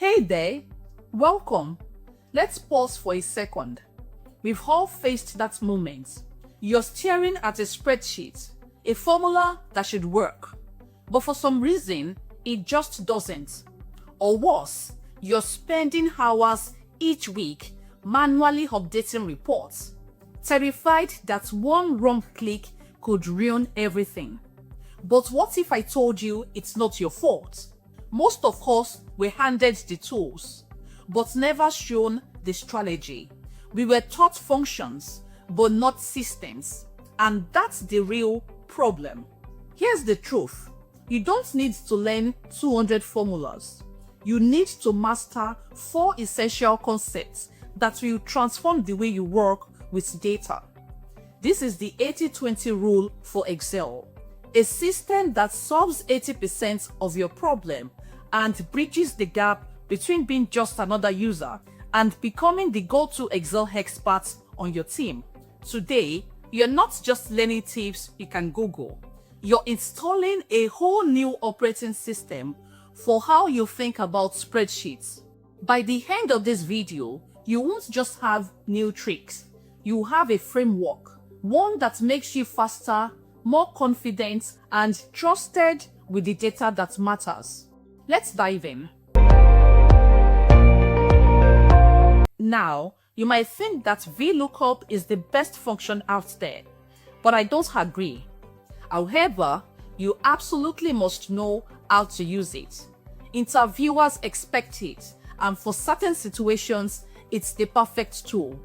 Hey there, welcome. Let's pause for a second. We've all faced that moment. You're staring at a spreadsheet, a formula that should work, but for some reason, it just doesn't. Or worse, you're spending hours each week manually updating reports, terrified that one wrong click could ruin everything. But what if I told you it's not your fault? Most of us were handed the tools, but never shown the strategy. We were taught functions, but not systems. And that's the real problem. Here's the truth. You don't need to learn 200 formulas. You need to master 4 essential concepts that will transform the way you work with data. This is the 80-20 rule for Excel, a system that solves 80% of your problem and bridges the gap between being just another user and becoming the go-to Excel expert on your team. Today, you're not just learning tips you can Google. You're installing a whole new operating system for how you think about spreadsheets. By the end of this video, you won't just have new tricks. You have a framework, one that makes you faster, more confident, and trusted with the data that matters. Let's dive in. Now, you might think that Vlookup is the best function out there, but I don't agree. However, you absolutely must know how to use it. Interviewers expect it, and for certain situations, it's the perfect tool.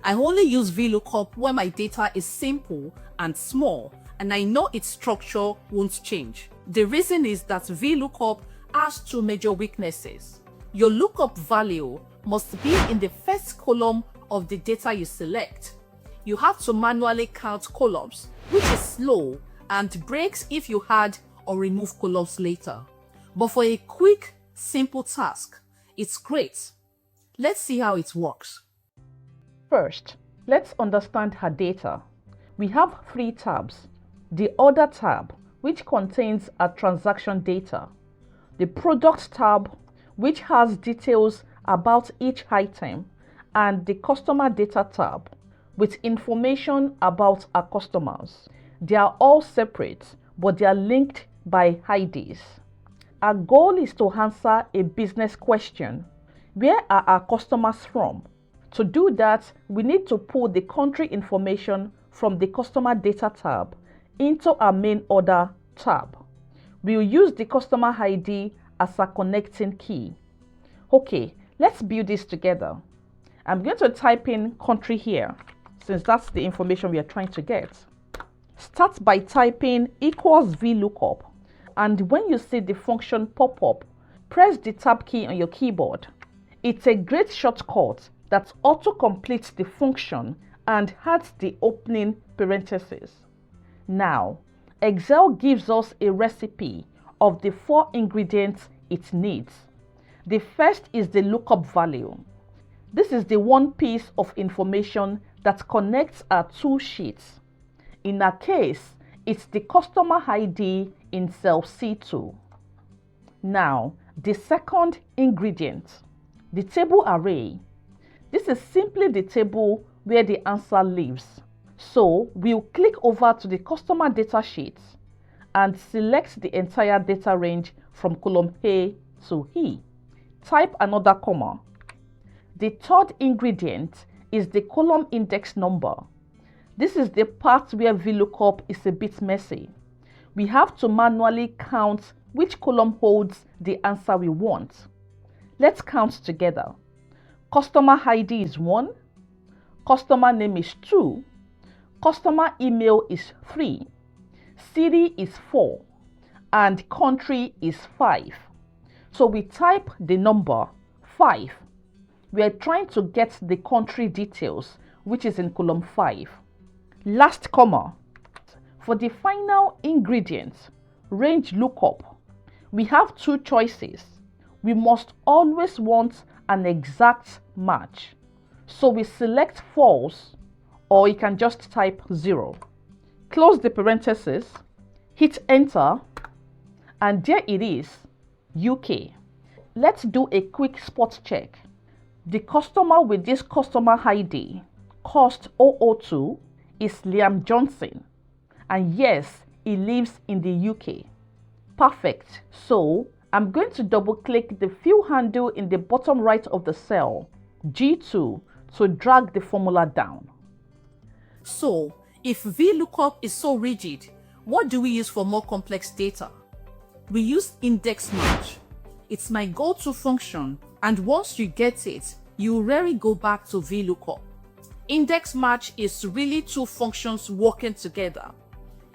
I only use Vlookup when my data is simple and small, and I know its structure won't change. The reason is that Vlookup has 2 major weaknesses. Your lookup value must be in the first column of the data you select. You have to manually count columns, which is slow and breaks if you add or remove columns later. But for a quick, simple task, it's great. Let's see how it works. First, let's understand her data. We have 3 tabs. The Order tab, which contains our transaction data. The Product tab, which has details about each item, and the Customer Data tab, with information about our customers. They are all separate, but they are linked by IDs. Our goal is to answer a business question. Where are our customers from? To do that, we need to pull the country information from the Customer Data tab into our Main Order tab. We'll use the customer ID as a connecting key. Okay, let's build this together. I'm going to type in country here, since that's the information we are trying to get. Start by typing equals Vlookup, and when you see the function pop up, press the tab key on your keyboard. It's a great shortcut that auto-completes the function and adds the opening parentheses. Now, Excel gives us a recipe of the 4 ingredients it needs. The first is the lookup value. This is the one piece of information that connects our 2 sheets. In our case, it's the customer ID in cell C2. Now, the second ingredient, the table array. This is simply the table where the answer lives. So we'll click over to the customer data sheet and select the entire data range from column A to E. Type another comma. The third ingredient is the column index number. This is the part where Vlookup is a bit messy. We have to manually count which column holds the answer we want. Let's count together. Customer ID is 1, customer name is 2, customer email is 3, city is 4, and country is 5. So we type the number 5. We are trying to get the country details, which is in column 5. Last comma. For the final ingredient, range lookup, we have 2 choices. We must always want an exact match. So we select false, or you can just type 0. Close the parentheses, hit enter, and there it is, UK. let's do a quick spot check. The customer with this customer ID, cost 002, is Liam Johnson. And yes, he lives in the UK. Perfect. So I'm going to double click the fill handle in the bottom right of the cell, G2, to drag the formula down. So, if VLOOKUP is so rigid, what do we use for more complex data? We use index match. It's my go-to function, and once you get it, you rarely go back to VLOOKUP. Index match is really two functions working together.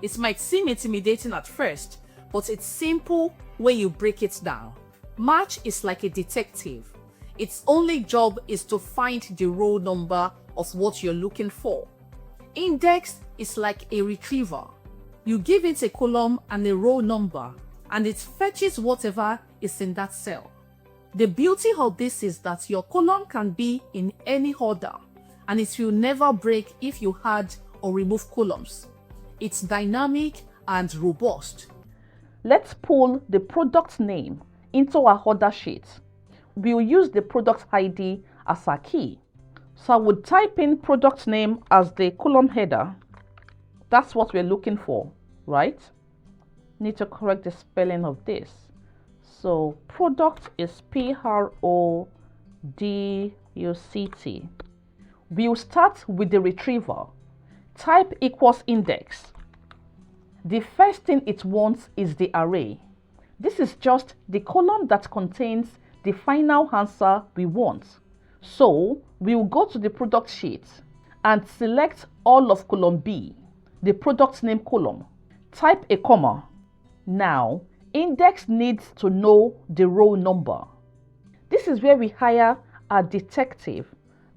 It might seem intimidating at first, but it's simple when you break it down. Match is like a detective. Its only job is to find the row number of what you're looking for. Index is like a retriever. You give it a column and a row number, and it fetches whatever is in that cell. The beauty of this is that your column can be in any order, and it will never break if you add or remove columns. It's dynamic and robust. Let's pull the product name into our order sheet. We'll use the product ID as our key. So I would type in product name as the column header. That's what we're looking for, right? Need to correct the spelling of this. So product is P-R-O-D-U-C-T. We'll start with the retriever. Type equals index. The first thing it wants is the array. This is just the column that contains the final answer we want. So we'll go to the product sheet and select all of column B, the product name column. Type a comma. Now, index needs to know the row number. This is where we hire our detective,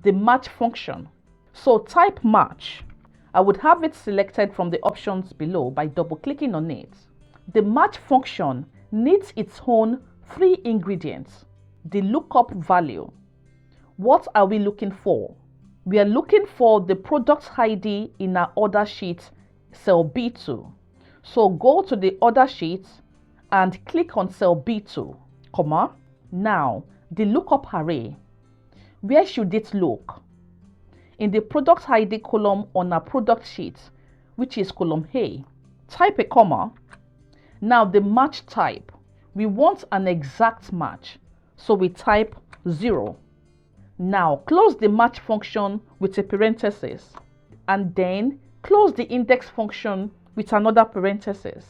the match function. So type match. I would have it selected from the options below by double clicking on it. The match function needs its own three ingredients, the lookup value. What are we looking for? We are looking for the product ID in our order sheet, cell B2. So go to the order sheet and click on cell B2, comma. Now, the lookup array. Where should it look? In the product ID column on our product sheet, which is column A. Type a comma. Now the match type. We want an exact match, so we type 0. Now close the match function with a parenthesis, and then close the index function with another parenthesis.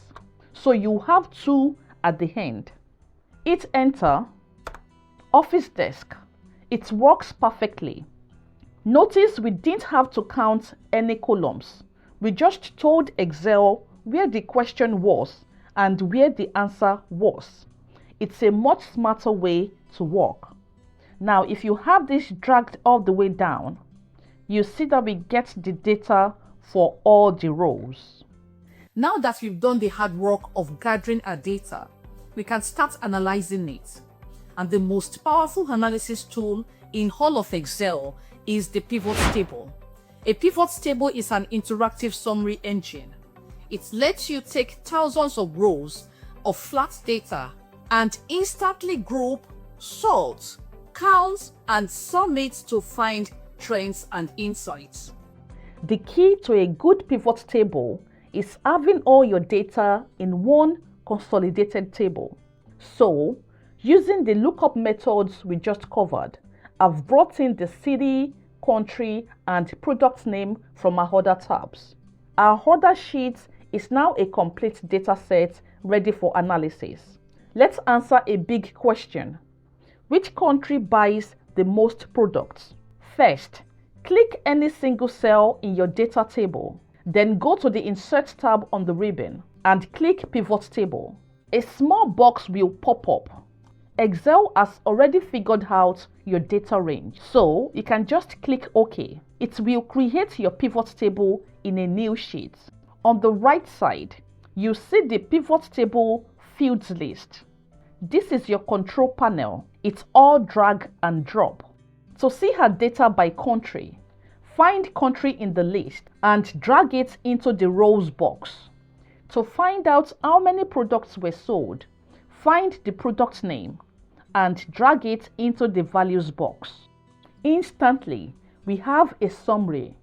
So you have 2 at the end. Hit enter. Office desk. It works perfectly. Notice we didn't have to count any columns. We just told Excel where the question was and where the answer was. It's a much smarter way to work. Now, if you have this dragged all the way down, you see that we get the data for all the rows. Now that we've done the hard work of gathering our data, we can start analyzing it. And the most powerful analysis tool in all of Excel is the pivot table. A pivot table is an interactive summary engine. It lets you take thousands of rows of flat data and instantly group, sort, count, and sum it to find trends and insights. The key to a good pivot table is having all your data in one consolidated table. So, using the lookup methods we just covered, I've brought in the city, country, and product name from our order tabs. Our order sheet is now a complete data set ready for analysis. Let's answer a big question. Which country buys the most products? First, click any single cell in your data table. Then go to the Insert tab on the ribbon and click Pivot Table. A small box will pop up. Excel has already figured out your data range, so you can just click OK. It will create your pivot table in a new sheet. On the right side, you see the pivot table fields list. This is your control panel. It's all drag and drop. To see her data by country, find country in the list and drag it into the rows box. To find out how many products were sold, find the product name and drag it into the values box. Instantly, we have a summary.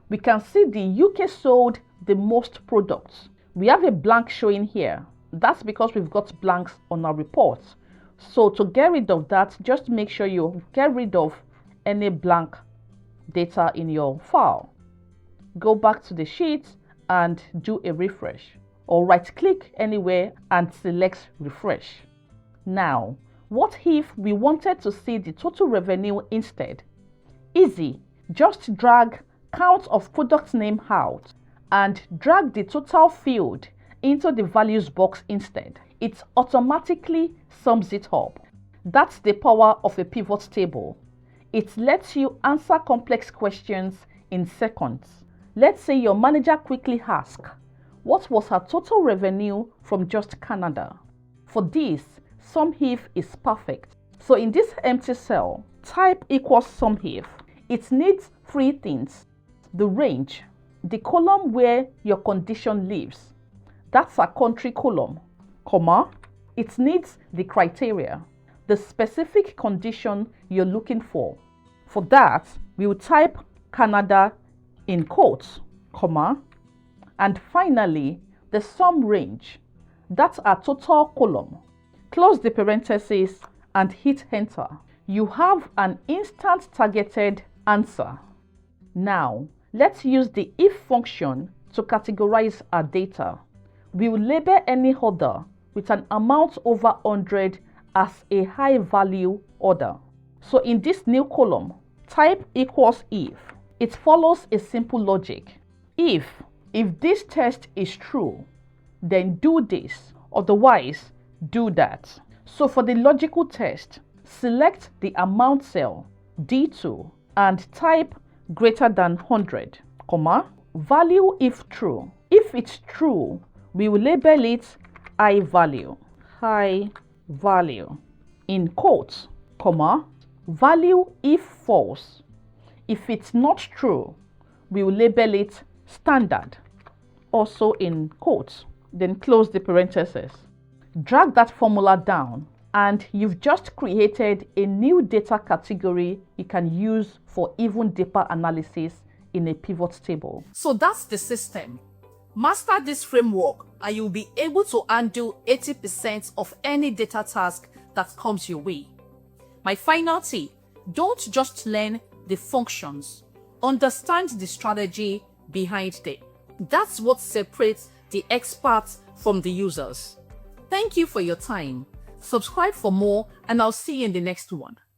We can see the UK sold the most products. We have a blank showing here. That's because we've got blanks on our report. So to get rid of that, just make sure you get rid of any blank data in your file. Go back to the sheet and do a refresh, or right click anywhere and select refresh. Now, what if we wanted to see the total revenue instead? Easy, just drag count of product name out and drag the total field into the values box instead. It automatically sums it up. That's the power of a pivot table. It lets you answer complex questions in seconds. Let's say your manager quickly asks, what was her total revenue from just Canada? For this, SUMIF is perfect. So in this empty cell, type equals SUMIF. It needs three things: the range, the column where your condition lives, that's a country column, comma. It needs the criteria, the specific condition you're looking for. For that, we will type Canada in quotes, comma. And finally, the sum range, that's our total column. Close the parentheses and hit enter. You have an instant targeted answer. Now, let's use the if function to categorize our data. We will label any order with an amount over 100 as a high value order. So in this new column, type equals if. It follows a simple logic. If this test is true, then do this, otherwise do that. So for the logical test, select the amount cell D2 and type greater than 100, comma, value if true. If it's true, we will label it high value in quotes, comma, value if false. If it's not true, we will label it standard, also in quotes, then close the parentheses. Drag that formula down and you've just created a new data category you can use for even deeper analysis in a pivot table. So that's the system. Master this framework and you'll be able to undo 80% of any data task that comes your way. My final tip, don't just learn the functions, understand the strategy behind them. That's what separates the experts from the users. Thank you for your time. Subscribe for more and I'll see you in the next one.